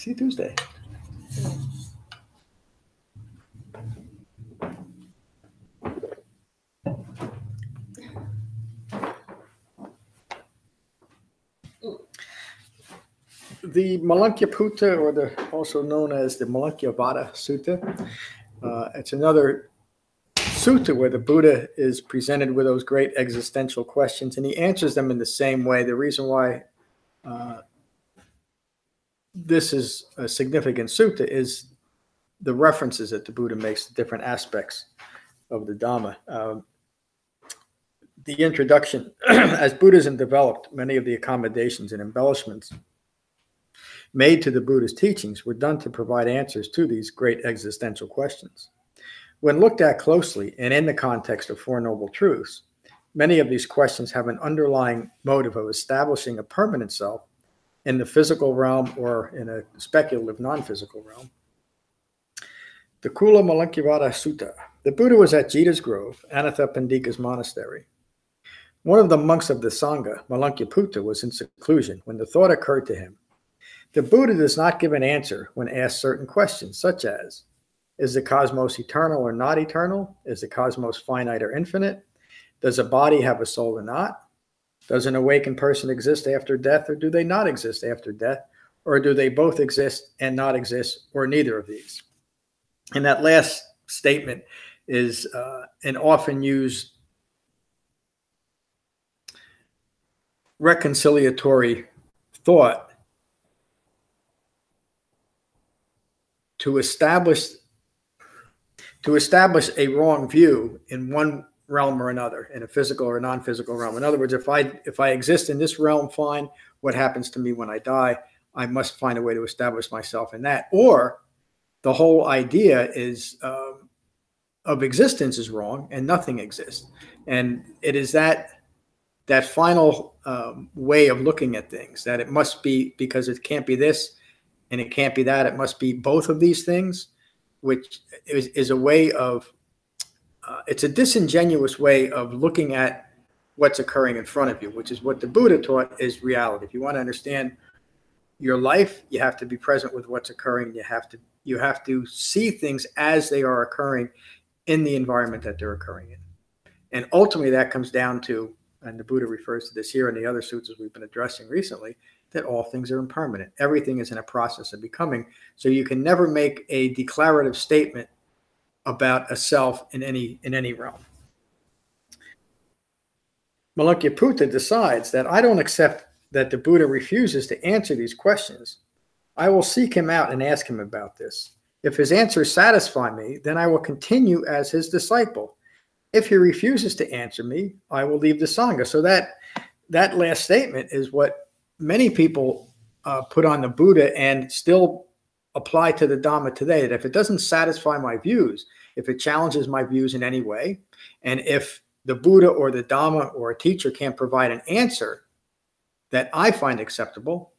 See you Tuesday. The Malunkyaputta, or also known as the Malunkyovada Sutta, it's another sutta where the Buddha is presented with those great existential questions, and he answers them in the same way. The reason why this is a significant sutta is the references that the Buddha makes to different aspects of the Dhamma. The introduction, as Buddhism developed, many of the accommodations and embellishments made to the Buddha's teachings were done to provide answers to these great existential questions. When looked at closely and in the context of Four Noble Truths, many of these questions have an underlying motive of establishing a permanent self in the physical realm or in a speculative non-physical realm. The Cula-Malunkyovada Sutta. The Buddha was at Jita's Grove, Anathapindika's monastery. One of the monks of the sangha, Malunkyaputta, was in seclusion when the thought occurred to him. The Buddha does not give an answer when asked certain questions, such as, is the cosmos eternal or not eternal? Is the cosmos finite or infinite? Does a body have a soul or not? Does an awakened person exist after death, or do they not exist after death? Or do they both exist and not exist, or neither of these? And that last statement is an often used reconciliatory thought to establish a wrong view in one realm or another, in a physical or non-physical realm. In other words, if I exist in this realm, fine. What happens to me when I die? I must find a way to establish myself in that. Or the whole idea is of existence is wrong and nothing exists. And it is that final way of looking at things, that it must be, because it can't be this and it can't be that, it must be both of these things, which is a way of, it's a disingenuous way of looking at what's occurring in front of you, which is what the Buddha taught is reality. If you want to understand your life, you have to be present with what's occurring. You have to see things as they are occurring in the environment that they're occurring in. And ultimately that comes down to, and the Buddha refers to this here and the other suttas we've been addressing recently, that all things are impermanent. Everything is in a process of becoming. So you can never make a declarative statement about a self in any realm. Malunkyaputta decides that I don't accept that the Buddha refuses to answer these questions. I will seek him out and ask him about this. If his answers satisfy me, then I will continue as his disciple. If he refuses to answer me, I will leave the sangha. So that last statement is what many people put on the Buddha and still apply to the Dhamma today, that if it doesn't satisfy my views, if it challenges my views in any way, and if the Buddha or the Dhamma or a teacher can't provide an answer that I find acceptable,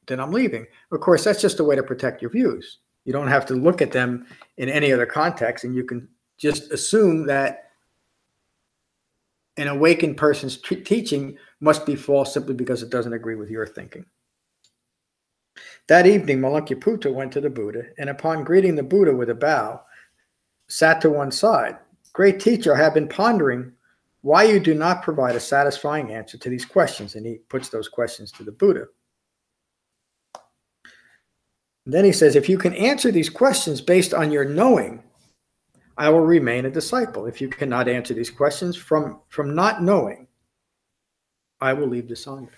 then I'm leaving. Of course, that's just a way to protect your views. You don't have to look at them in any other context, and you can just assume that an awakened person's teaching must be false simply because it doesn't agree with your thinking. That evening, Malunkyaputta went to the Buddha, and upon greeting the Buddha with a bow, sat to one side. Great teacher, I have been pondering why you do not provide a satisfying answer to these questions. And he puts those questions to the Buddha. And then he says, if you can answer these questions based on your knowing, I will remain a disciple. If you cannot answer these questions from not knowing, I will leave the sangha.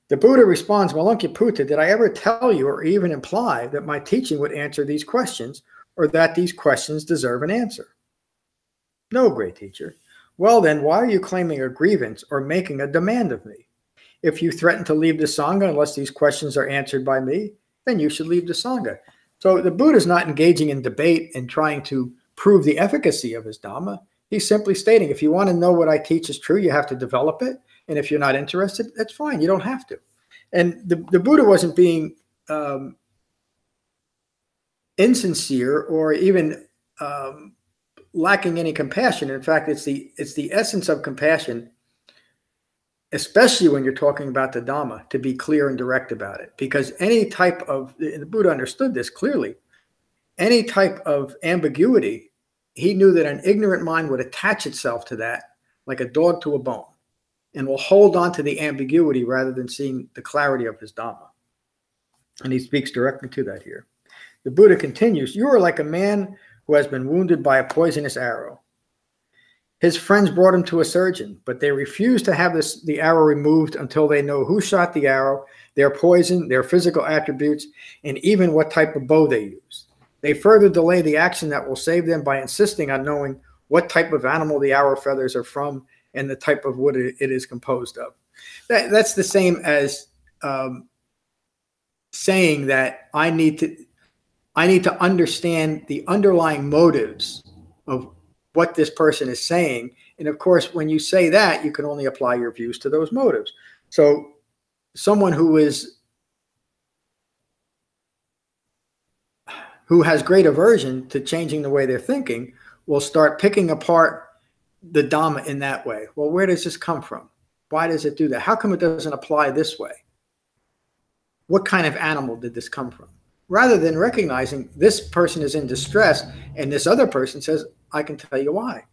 The Buddha responds, Malunkyaputta, did I ever tell you or even imply that my teaching would answer these questions, or that these questions deserve an answer? No, great teacher. Well then, why are you claiming a grievance or making a demand of me? If you threaten to leave the sangha unless these questions are answered by me, then you should leave the sangha. So the Buddha is not engaging in debate and trying to prove the efficacy of his Dhamma. He's simply stating, if you want to know what I teach is true, you have to develop it. And if you're not interested, that's fine. You don't have to. And the Buddha wasn't being insincere or even lacking any compassion. In fact, it's the essence of compassion especially when you're talking about the Dhamma, to be clear and direct about it. Because any type of, the Buddha understood this clearly, any type of ambiguity, he knew that an ignorant mind would attach itself to that like a dog to a bone and will hold on to the ambiguity rather than seeing the clarity of his Dhamma. And he speaks directly to that here. The Buddha continues, you are like a man who has been wounded by a poisonous arrow. His friends brought him to a surgeon, but they refused to have the arrow removed until they know who shot the arrow, their poison, their physical attributes, and even what type of bow they used. They further delay the action that will save them by insisting on knowing what type of animal the arrow feathers are from and the type of wood it is composed of. That's the same as saying that I need to understand the underlying motives of what this person is saying. And of course, when you say that, you can only apply your views to those motives. So someone who has great aversion to changing the way they're thinking will start picking apart the Dhamma in that way. Well, where does this come from? Why does it do that? How come it doesn't apply this way? What kind of animal did this come from? Rather than recognizing this person is in distress and this other person says, I can tell you why.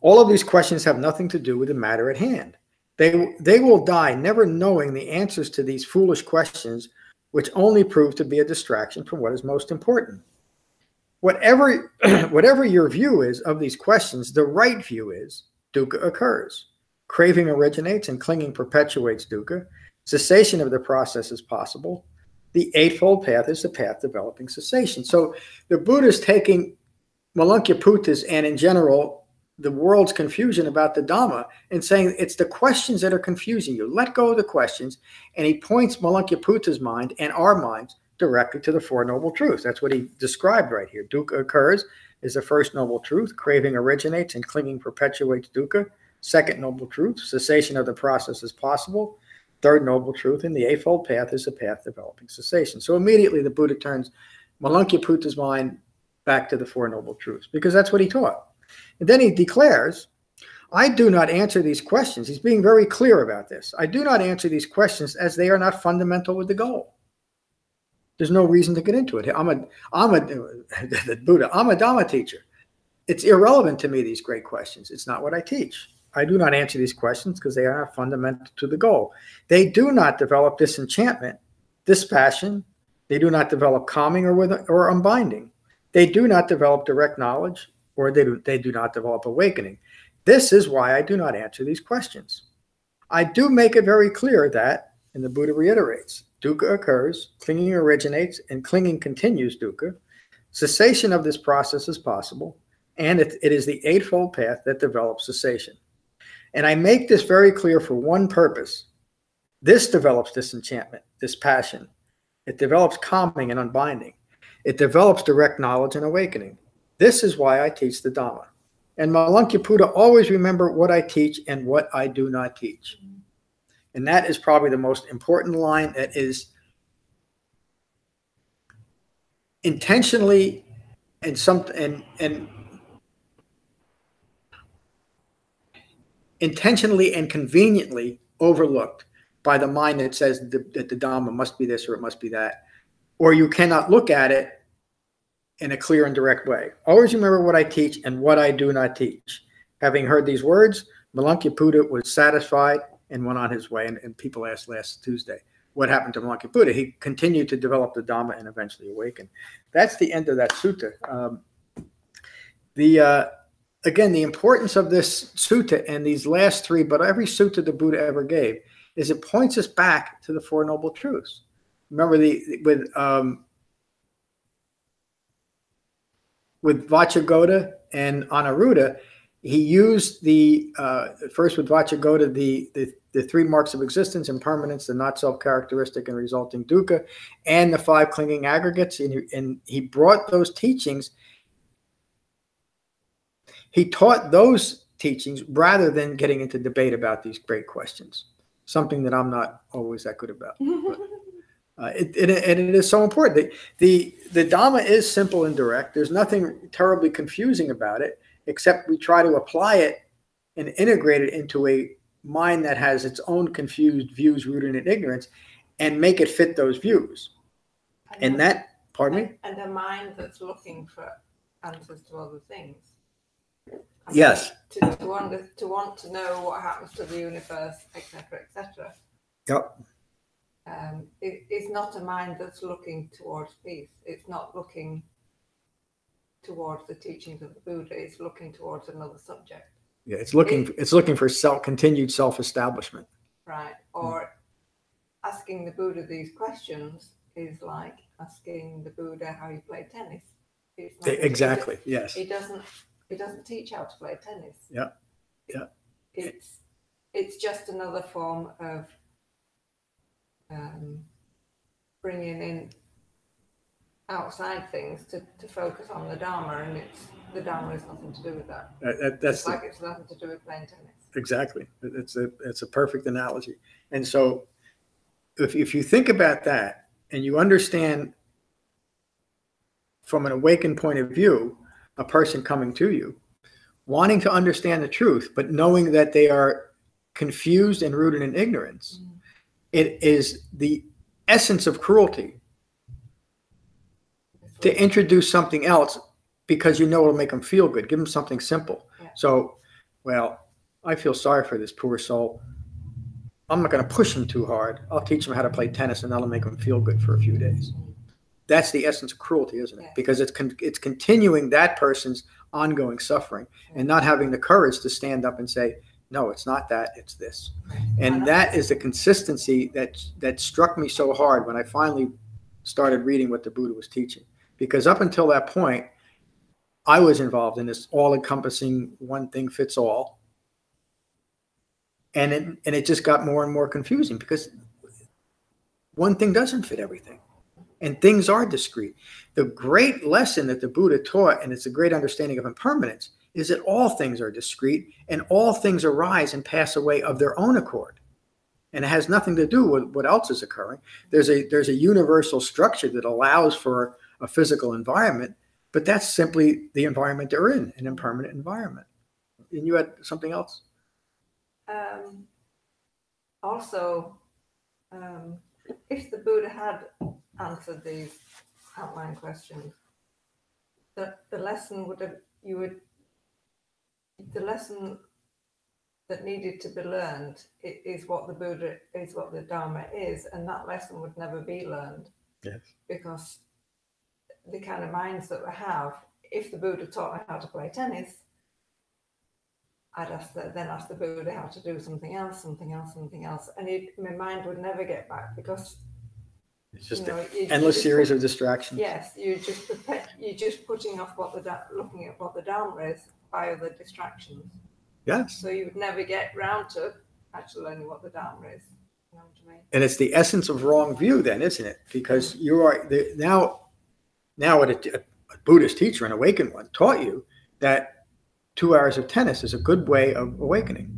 All of these questions have nothing to do with the matter at hand. They will die never knowing the answers to these foolish questions, which only prove to be a distraction from what is most important. Whatever your view is of these questions, the right view is dukkha occurs. Craving originates and clinging perpetuates dukkha. Cessation of the process is possible. The Eightfold Path is the path developing cessation. So the Buddha is taking Malunkyaputta and in general the world's confusion about the Dhamma and saying it's the questions that are confusing you. Let go of the questions. And he points Malunkyaputta mind and our minds directly to the Four Noble Truths. That's what he described right here. Dukkha occurs is the first noble truth. Craving originates and clinging perpetuates dukkha. Second noble truth, cessation of the process is possible. Third noble truth, and the Eightfold Path is the path developing cessation. So immediately the Buddha turns Malunkyaputta mind back to the Four Noble Truths, because that's what he taught. And then he declares, I do not answer these questions. He's being very clear about this. I do not answer these questions as they are not fundamental with the goal. There's no reason to get into it. I'm a Dhamma teacher. It's irrelevant to me, these great questions. It's not what I teach. I do not answer these questions because they are not fundamental to the goal. They do not develop disenchantment, dispassion. They do not develop calming or unbinding. They do not develop direct knowledge, or they do not develop awakening. This is why I do not answer these questions. I do make it very clear that, and the Buddha reiterates, dukkha occurs, clinging originates, and clinging continues dukkha. Cessation of this process is possible, and it is the Eightfold Path that develops cessation. And I make this very clear for one purpose. This develops disenchantment, dispassion. It develops calming and unbinding. It develops direct knowledge and awakening. This is why I teach the Dhamma. And Malunkyaputta, always remember what I teach and what I do not teach. And that is probably the most important line that is intentionally intentionally and conveniently overlooked by the mind that says that the Dhamma must be this or it must be that, or you cannot look at it in a clear and direct way. Always remember what I teach and what I do not teach. Having heard these words, Malunkyaputta was satisfied and went on his way. And people asked last Tuesday, what happened to Malunkyaputta? He continued to develop the Dhamma and eventually awaken. That's the end of that sutta. Again, the importance of this sutta and these last three, but every sutta the Buddha ever gave, is it points us back to the Four Noble Truths. Remember with Vacchagoda and Anuruddha, he used first with Vacchagoda, the three marks of existence, impermanence, the not self-characteristic and resulting dukkha, and the five clinging aggregates. And he brought those teachings. He taught those teachings rather than getting into debate about these great questions, something that I'm not always that good about. But, it is so important. The Dhamma is simple and direct. There's nothing terribly confusing about it, except we try to apply it and integrate it into a mind that has its own confused views rooted in ignorance and make it fit those views. And that, pardon me? And a mind that's looking for answers to other things. Yes. To want to know what happens to the universe, etc., etc. Yep. It's not a mind that's looking towards peace. It's not looking towards the teachings of the Buddha. It's looking towards another subject. Yeah, it's looking for continued self-establishment. Right. Or asking the Buddha these questions is like asking the Buddha how you play tennis. Exactly. Yes. He doesn't teach how to play tennis. Yeah. Yeah. It's just another form of bringing in outside things to focus on the Dhamma, and the Dhamma has nothing to do with that. It's nothing to do with playing tennis. Exactly. It's a perfect analogy. And so if you think about that and you understand from an awakened point of view, a person coming to you, wanting to understand the truth, but knowing that they are confused and rooted in ignorance, it is the essence of cruelty to introduce something else because you know it'll make them feel good. Give them something simple. Yeah. So, well, I feel sorry for this poor soul. I'm not going to push him too hard. I'll teach him how to play tennis, and that'll make him feel good for a few days. That's the essence of cruelty, isn't it? Yeah. Because it's continuing that person's ongoing suffering and not having the courage to stand up and say, no, it's not that, it's this. And that is the consistency that struck me so hard when I finally started reading what the Buddha was teaching. Because up until that point, I was involved in this all-encompassing one thing fits all. And it just got more and more confusing because one thing doesn't fit everything. And things are discrete. The great lesson that the Buddha taught, and it's a great understanding of impermanence, is that all things are discrete and all things arise and pass away of their own accord. And it has nothing to do with what else is occurring. There's a universal structure that allows for a physical environment, but that's simply the environment they're in, an impermanent environment. And you had something else? If the Buddha had answered these outline questions, the lesson that needed to be learned is what the Buddha is, what the Dhamma is, and that lesson would never be learned. Yes. Because the kind of minds that we have, if the Buddha taught me how to play tennis, I'd then ask the Buddha how to do something else, and my mind would never get back because it's just an endless series of distractions. Yes, you're just putting off looking at what the Dhamma is by other distractions. Yes. So you would never get round to actually learning what the Dhamma is. You know what I mean? And it's the essence of wrong view, then, isn't it? Because you are now a Buddhist teacher, an awakened one, taught you that 2 hours of tennis is a good way of awakening.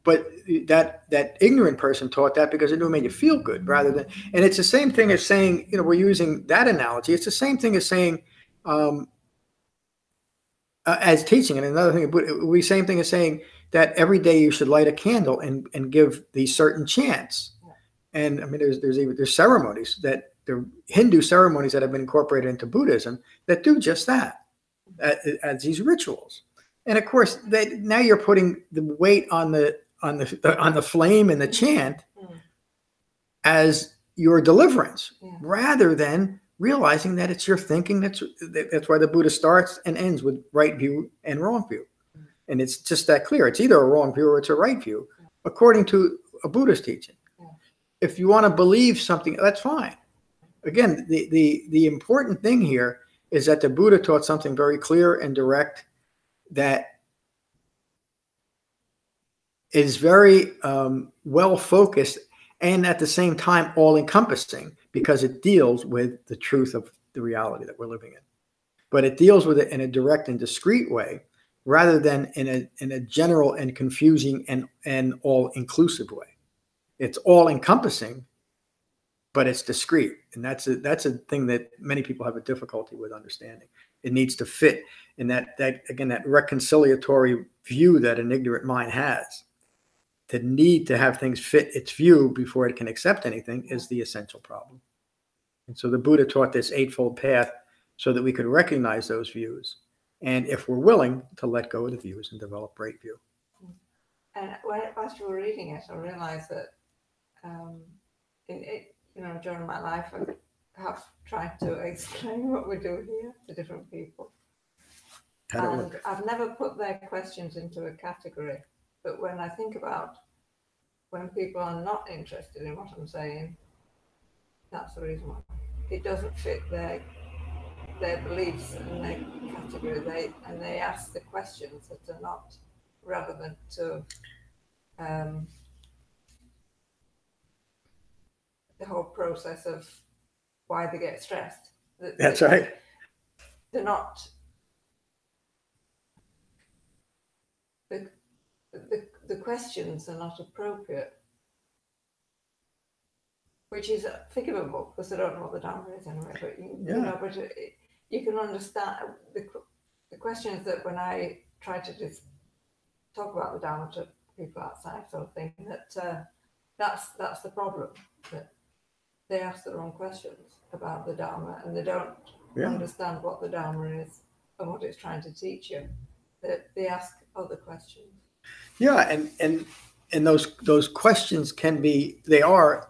But that ignorant person taught that because it made you feel good rather than, and it's the same thing as saying, we're using that analogy. It's the same thing as saying, as teaching, and another thing, but it would be the same thing as saying that every day you should light a candle and give these certain chants. And I mean, there's ceremonies there are Hindu ceremonies that have been incorporated into Buddhism that do just that, as these rituals. And of course, now you're putting the weight on the flame and the chant as your deliverance, rather than realizing that it's your thinking. That's why the Buddha starts and ends with right view and wrong view. And it's just that clear. It's either a wrong view or it's a right view, according to a Buddhist teaching. If you want to believe something, that's fine. Again, the important thing here is that the Buddha taught something very clear and direct that is very well focused and at the same time all encompassing, because it deals with the truth of the reality that we're living in. But it deals with it in a direct and discrete way, rather than in a general and confusing and all inclusive way. It's all encompassing, but it's discrete, and that's a thing that many people have a difficulty with understanding. It needs to fit in that reconciliatory view that an ignorant mind has. the need to have things fit its view before it can accept anything is the essential problem. And so the Buddha taught this Eightfold Path so that we could recognize those views. And if we're willing to let go of the views and develop right view. And as you were reading it, I realized that during my life, I have tried to explain what we do here to different people. And I've never put their questions into a category. But when I think about when people are not interested in what I'm saying, that's the reason why. It doesn't fit their beliefs and their category. They ask the questions that are not relevant to the whole process of why they get stressed. That's right. They're not. The questions are not appropriate, which is forgivable because I don't know what the Dhamma is anyway. But you can understand the questions that when I try to just talk about the Dhamma to people outside, sort of thing, that's the problem, that they ask the wrong questions about the Dhamma and they don't understand what the Dhamma is and what it's trying to teach you. They ask other questions. Yeah, and those questions they are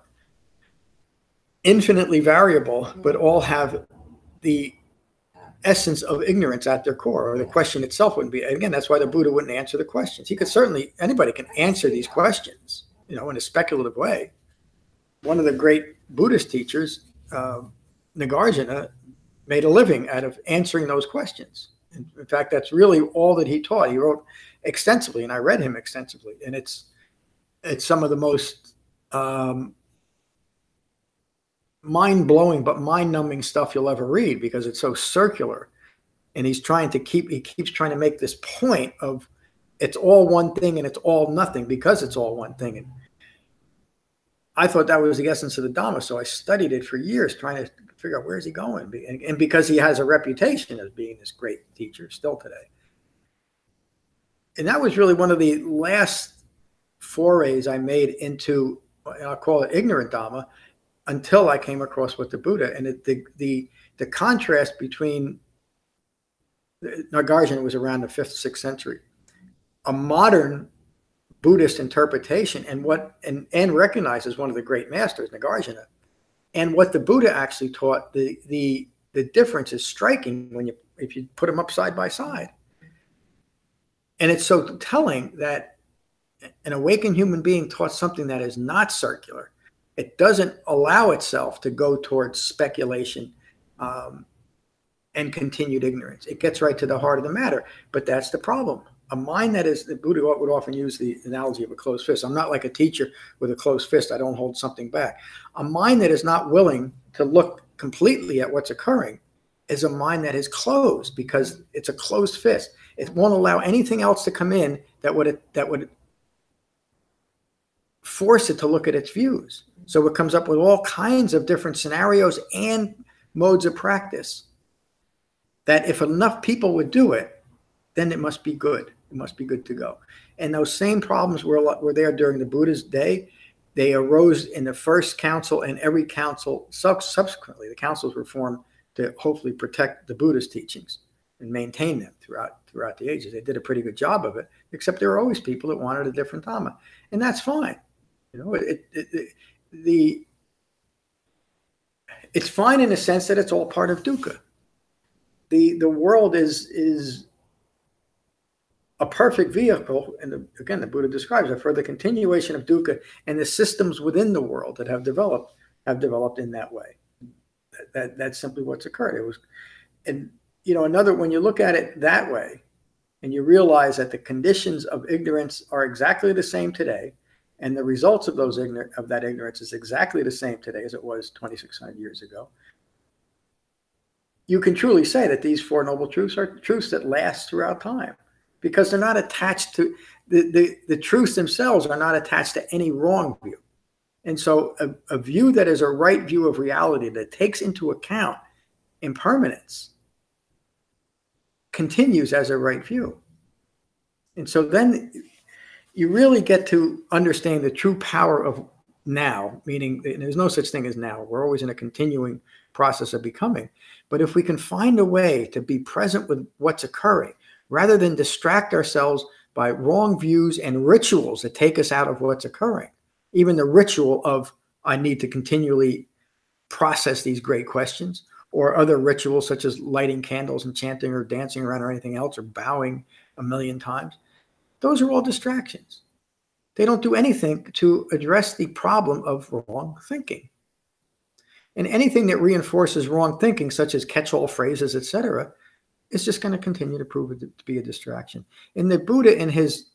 infinitely variable, but all have the essence of ignorance at their core, or the question itself wouldn't be. Again, that's why the Buddha wouldn't answer the questions. He could certainly, anybody can answer these questions, in a speculative way. One of the great Buddhist teachers, Nagarjuna, made a living out of answering those questions. In fact, that's really all that he taught. He wrote extensively, and I read him extensively. And it's some of the most mind-blowing but mind-numbing stuff you'll ever read, because it's so circular. And he keeps trying to make this point of it's all one thing and it's all nothing because it's all one thing. And I thought that was the essence of the Dhamma, so I studied it for years trying to figure out where's he going. And because he has a reputation as being this great teacher still today. And that was really one of the last forays I made into, I'll call it ignorant Dhamma, until I came across with the Buddha. And the contrast between Nagarjuna was around the 5th, 6th century, a modern Buddhist interpretation and recognized as one of the great masters, Nagarjuna, and what the Buddha actually taught. The difference is striking if you put them up side by side. And it's so telling that an awakened human being taught something that is not circular. It doesn't allow itself to go towards speculation and continued ignorance. It gets right to the heart of the matter. But that's the problem. A mind that is, the Buddha would often use the analogy of a closed fist. I'm not like a teacher with a closed fist. I don't hold something back. A mind that is not willing to look completely at what's occurring is a mind that is closed, because it's a closed fist. It won't allow anything else to come in that would force it to look at its views. So it comes up with all kinds of different scenarios and modes of practice that if enough people would do it, then it must be good. It must be good to go. And those same problems were there during the Buddha's day. They arose in the first council and every council subsequently. The councils were formed to hopefully protect the Buddha's teachings and maintain them throughout the ages. They did a pretty good job of it, except there were always people that wanted a different Dhamma. And that's fine. It's fine in the sense that it's all part of dukkha. The world is a perfect vehicle, and again, the Buddha describes it, for the continuation of dukkha, and the systems within the world that have developed in that way. That's simply what's occurred. When you look at it that way, and you realize that the conditions of ignorance are exactly the same today, and the results of that ignorance is exactly the same today as it was 2,600 years ago, you can truly say that these Four Noble Truths are truths that last throughout time, because they're not attached to the truths themselves are not attached to any wrong view. And so a view that is a right view of reality that takes into account impermanence continues as a right view. And so then you really get to understand the true power of now, meaning there's no such thing as now. We're always in a continuing process of becoming. But if we can find a way to be present with what's occurring, rather than distract ourselves by wrong views and rituals that take us out of what's occurring, even the ritual of, I need to continually process these great questions, or other rituals such as lighting candles and chanting or dancing around or anything else, or bowing a million times, those are all distractions. They don't do anything to address the problem of wrong thinking. And anything that reinforces wrong thinking, such as catch-all phrases, etc., is just going to continue to prove it to be a distraction. And the Buddha, in his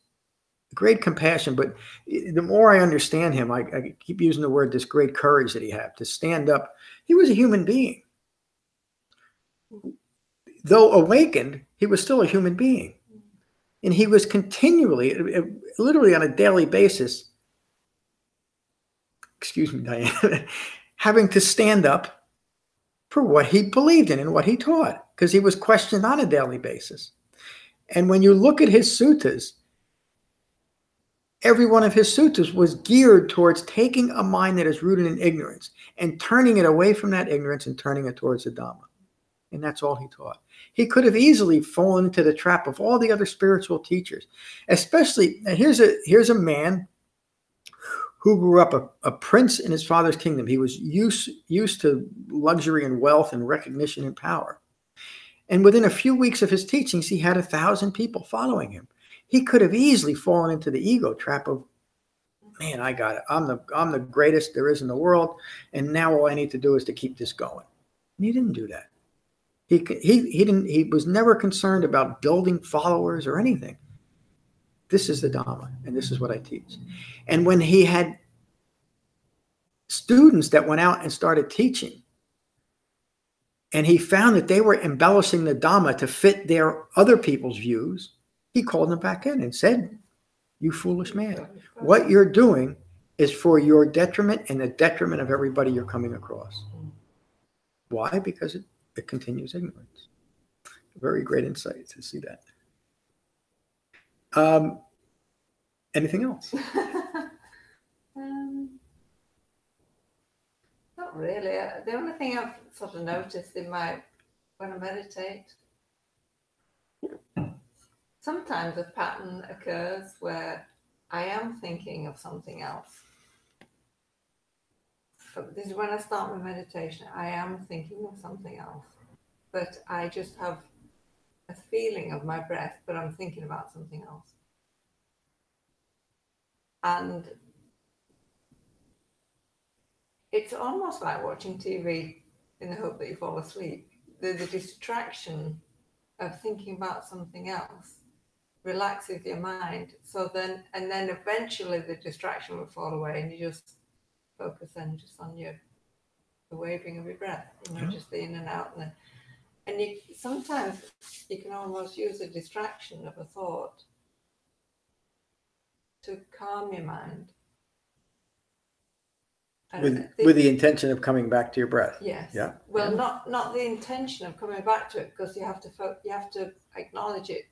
great compassion, but the more I understand him, I keep using the word, this great courage that he had to stand up. He was a human being. Though awakened, he was still a human being. And he was continually, literally on a daily basis, excuse me, Diane, having to stand up for what he believed in and what he taught, because he was questioned on a daily basis. And when you look at his suttas, every one of his suttas was geared towards taking a mind that is rooted in ignorance and turning it away from that ignorance and turning it towards the Dhamma. And that's all he taught. He could have easily fallen into the trap of all the other spiritual teachers, especially, here's a man who grew up a prince in his father's kingdom. He was used to luxury and wealth and recognition and power. And within a few weeks of his teachings, he had 1,000 people following him. He could have easily fallen into the ego trap of, man, I got it. I'm the greatest there is in the world, and now all I need to do is to keep this going. And he didn't do that. He was never concerned about building followers or anything. This is the Dhamma, and this is what I teach. And when he had students that went out and started teaching, and he found that they were embellishing the Dhamma to fit their other people's views, he called them back in and said, "You foolish man, what you're doing is for your detriment and the detriment of everybody you're coming across." Why? Because it continues ignorance. Very great insight to see that. Anything else? Not really. The only thing I've sort of noticed when I meditate, sometimes a pattern occurs where I am thinking of something else. But this is when I start my meditation. I am thinking of something else, but I just have a feeling of my breath, but I'm thinking about something else. And it's almost like watching TV in the hope that you fall asleep. The distraction of thinking about something else relaxes your mind. And then eventually the distraction will fall away, and you just focus then just on the waving of your breath, just the in and out. And you sometimes you can almost use a distraction of a thought to calm your mind. With the intention of coming back to your breath. Yes. Yeah. Well, not the intention of coming back to it, because you have to acknowledge it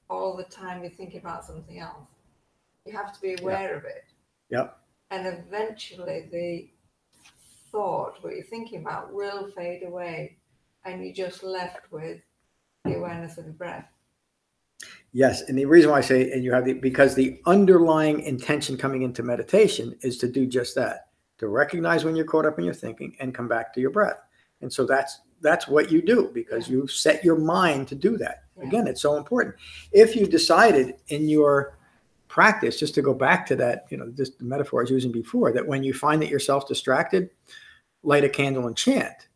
all the time you're thinking about something else. You have to be aware of it. Yep. And eventually the thought, what you're thinking about, will fade away, and you're just left with the awareness of the breath. Yes, and the reason why I say, and because the underlying intention coming into meditation is to do just that, to recognize when you're caught up in your thinking and come back to your breath. And so that's what you do, because you set your mind to do that. Yeah. Again, it's so important. If you decided in your practice, just to go back to that, just the metaphor I was using before, that when you find that you're self-distracted, light a candle and chant.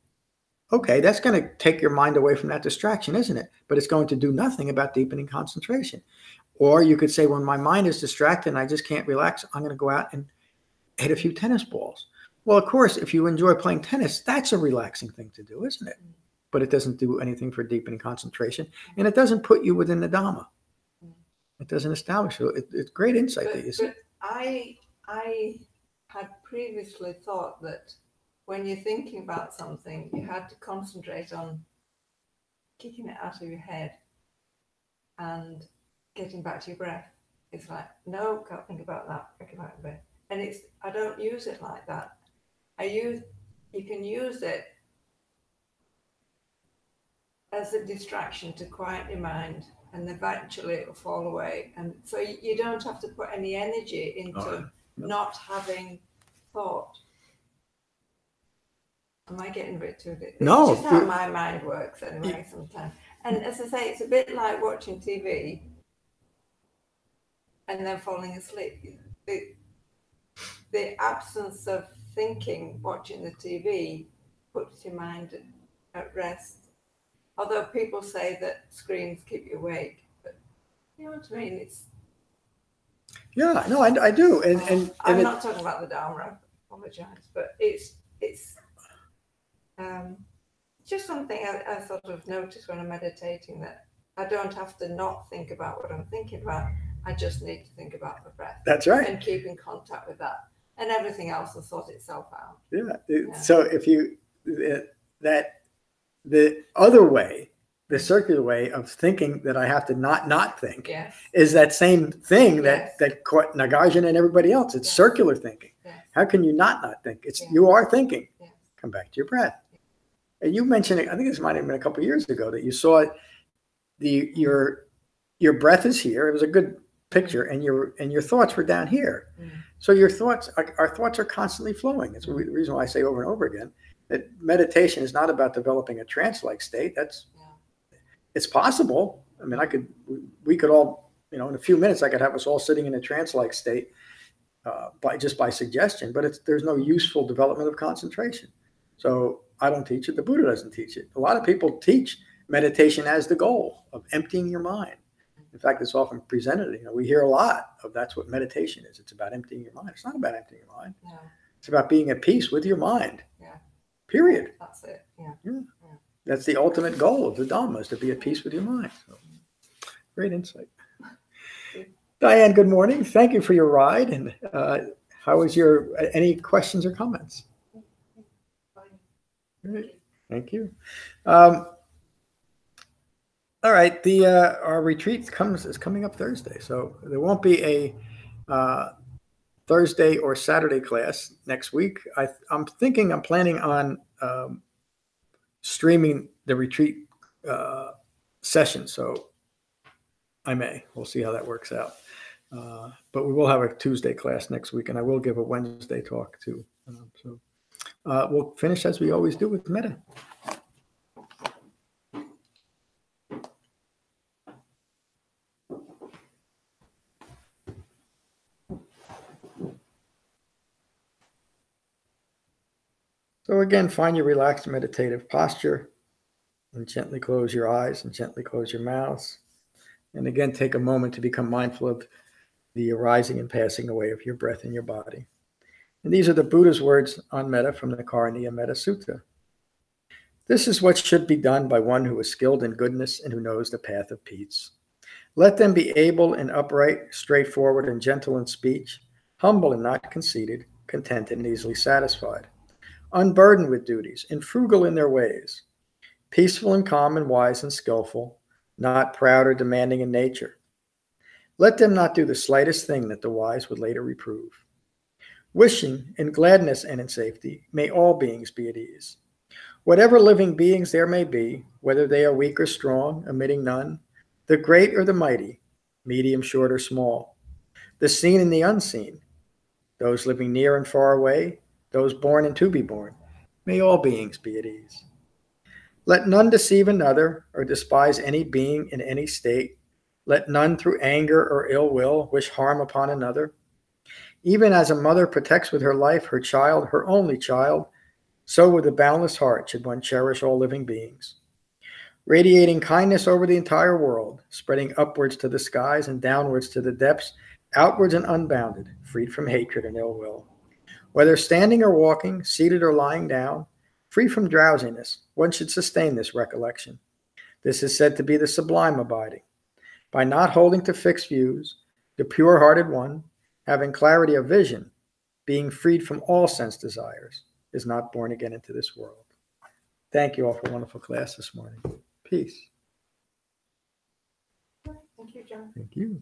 Okay, that's going to take your mind away from that distraction, isn't it? But it's going to do nothing about deepening concentration. Or you could say, when my mind is distracted and I just can't relax, I'm going to go out and hit a few tennis balls. Well, of course, if you enjoy playing tennis, that's a relaxing thing to do, isn't it? But it doesn't do anything for deepening concentration, and it doesn't put you within the Dhamma. It doesn't establish it. It's great insight that you see. But I had previously thought that when you're thinking about something, you had to concentrate on kicking it out of your head and getting back to your breath. it's like, no, can't think about that. I can out of bed. And I don't use it like that. You can use it as a distraction to quiet your mind, and eventually it will fall away. And so you don't have to put any energy into not having thought. Am I getting a bit too bit? No. It's just how my mind works anyway sometimes. And as I say, it's a bit like watching TV and then falling asleep. The absence of thinking, watching the TV, puts your mind at rest. Although people say that screens keep you awake, but you know what I mean? Yeah, no, I do. And I'm not talking about the Dhamma, I apologize, but it's just something I sort of notice when I'm meditating, that I don't have to not think about what I'm thinking about. I just need to think about the breath. That's right. And keep in contact with that. And everything else will sort itself out. Yeah. So if you, the other way, the circular way of thinking that I have to not think is that same thing that caught Nagarjuna and everybody else. It's circular thinking. How can you not think? You are thinking. Come back to your breath. And you mentioned, I think this might have been a couple of years ago, that you saw your breath is here. It was a good picture, and your thoughts were down here. So our thoughts are constantly flowing. It's the reason why I say over and over again that meditation is not about developing a trance-like state. It's possible. I mean, we could all, in a few minutes, I could have us all sitting in a trance-like state by suggestion, but there's no useful development of concentration. So I don't teach it. The Buddha doesn't teach it. A lot of people teach meditation as the goal of emptying your mind. In fact, it's often presented, we hear a lot of that's what meditation is. It's about emptying your mind. It's not about emptying your mind. No. It's about being at peace with your mind. Period. That's it. That's the ultimate goal of the Dhamma, is to be at peace with your mind. So, great insight. Diane, good morning. Thank you for your ride. And how was any questions or comments? Great. Thank you. All right. Our retreat is coming up Thursday. So there won't be a Thursday or Saturday class next week. I'm planning on streaming the retreat session. So we'll see how that works out. But we will have a Tuesday class next week, and I will give a Wednesday talk too. We'll finish as we always do with metta. So again, find your relaxed meditative posture and gently close your eyes and gently close your mouths. And again, take a moment to become mindful of the arising and passing away of your breath in your body. And these are the Buddha's words on metta from the Karaniya-metta Sutta. This is what should be done by one who is skilled in goodness and who knows the path of peace. Let them be able and upright, straightforward and gentle in speech, humble and not conceited, contented and easily satisfied, unburdened with duties and frugal in their ways, peaceful and calm and wise and skillful, not proud or demanding in nature. Let them not do the slightest thing that the wise would later reprove. Wishing in gladness and in safety, may all beings be at ease. Whatever living beings there may be, whether they are weak or strong, omitting none, the great or the mighty, medium, short, or small, the seen and the unseen, those living near and far away, those born and to be born, may all beings be at ease. Let none deceive another or despise any being in any state. Let none through anger or ill will wish harm upon another. Even as a mother protects with her life her child, her only child, so with a boundless heart should one cherish all living beings. Radiating kindness over the entire world, spreading upwards to the skies and downwards to the depths, outwards and unbounded, freed from hatred and ill will. Whether standing or walking, seated or lying down, free from drowsiness, one should sustain this recollection. This is said to be the sublime abiding. By not holding to fixed views, the pure-hearted one, having clarity of vision, being freed from all sense desires, is not born again into this world. Thank you all for a wonderful class this morning. Peace. Thank you, John. Thank you.